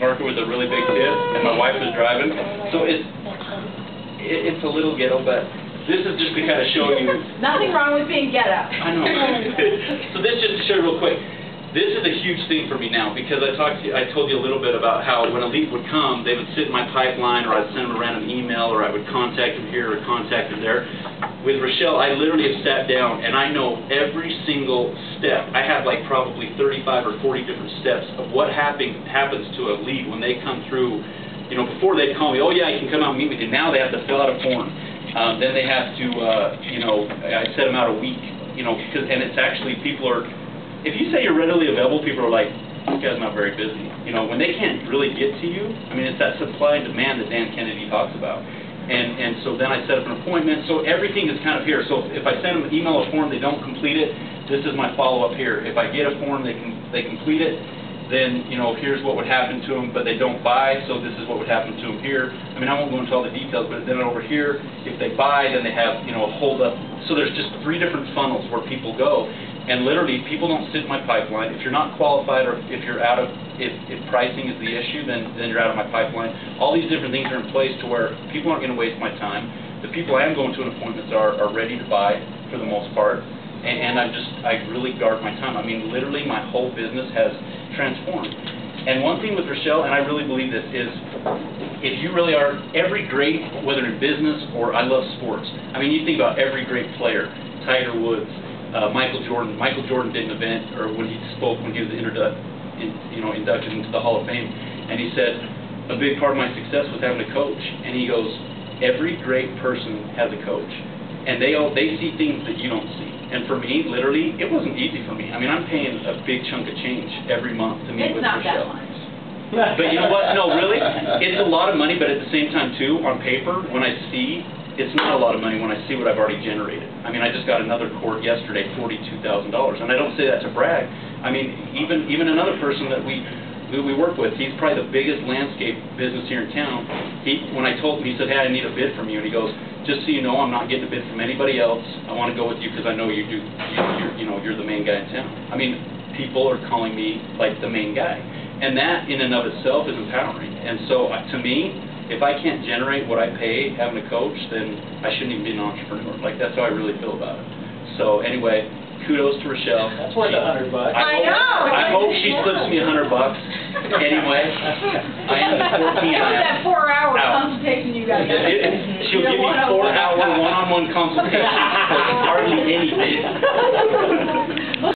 market with a really big tip, and my wife was driving. So it's a little ghetto, but this is just to kind of show you. Nothing wrong with being ghetto. I know. So this just to show you real quick. This is a huge thing for me now because I told you a little bit about how when a lead would come, they would sit in my pipeline, or I'd send them a random email, or I would contact them here or contact them there. With Richelle, I literally have sat down and I know every single step. I have like probably 35 or 40 different steps of what happens to a lead when they come through. You know, before they'd call me, oh yeah, I can come out and meet with you. Now they have to fill out a form. Then they have to, you know, I set them out a week. You know, and it's actually people are. If you say you're readily available, people are like, this guy's not very busy. You know, when they can't really get to you, I mean, it's that supply and demand that Dan Kennedy talks about. And so then I set up an appointment. So everything is kind of here. So if I send them an email, a form, they don't complete it, this is my follow-up here. If I get a form, they complete it, then, you know, here's what would happen to them, but they don't buy, so this is what would happen to them here. I mean, I won't go into all the details, but then over here, if they buy, then they have, you know, a hold-up. So there's just 3 different funnels where people go. And literally, people don't sit in my pipeline. If you're not qualified, or if you're out of, if pricing is the issue, then you're out of my pipeline. All these different things are in place to where people aren't going to waste my time. The people I am going to in appointments are ready to buy for the most part. And I really guard my time. I mean, literally, my whole business has transformed. And one thing with Richelle, and I really believe this, is if you really are, every great, whether in business or I love sports. I mean, you think about every great player, Tiger Woods, Michael Jordan. Michael Jordan did an event, or when he spoke, when he was inducted into the Hall of Fame, and he said, a big part of my success was having a coach. And he goes, every great person has a coach, and they see things that you don't see. And for me, literally, it wasn't easy for me. I mean, I'm paying a big chunk of change every month to meet with Richelle. It's not that much. But you know what? No, really, it's a lot of money. But at the same time, too, on paper, when I see. It's not a lot of money when I see what I've already generated. I mean, I just got another quote yesterday, $42,000, and I don't say that to brag. I mean, even another person that we work with, he's probably the biggest landscape business here in town. When I told him, he said, hey, I need a bid from you, and he goes, just so you know, I'm not getting a bid from anybody else. I want to go with you because I know you do. You're the main guy in town. I mean, people are calling me like the main guy, and that in and of itself is empowering. And so, to me, if I can't generate what I pay having a coach, then I shouldn't even be an entrepreneur. Like, that's how I really feel about it. So anyway, kudos to Richelle. That's worth $100. I know. I hope she slips me $100. Anyway, I am at 14. It was that 4-hour consultation you got. She'll give me 4-hour one-on-one consultation for hardly anything.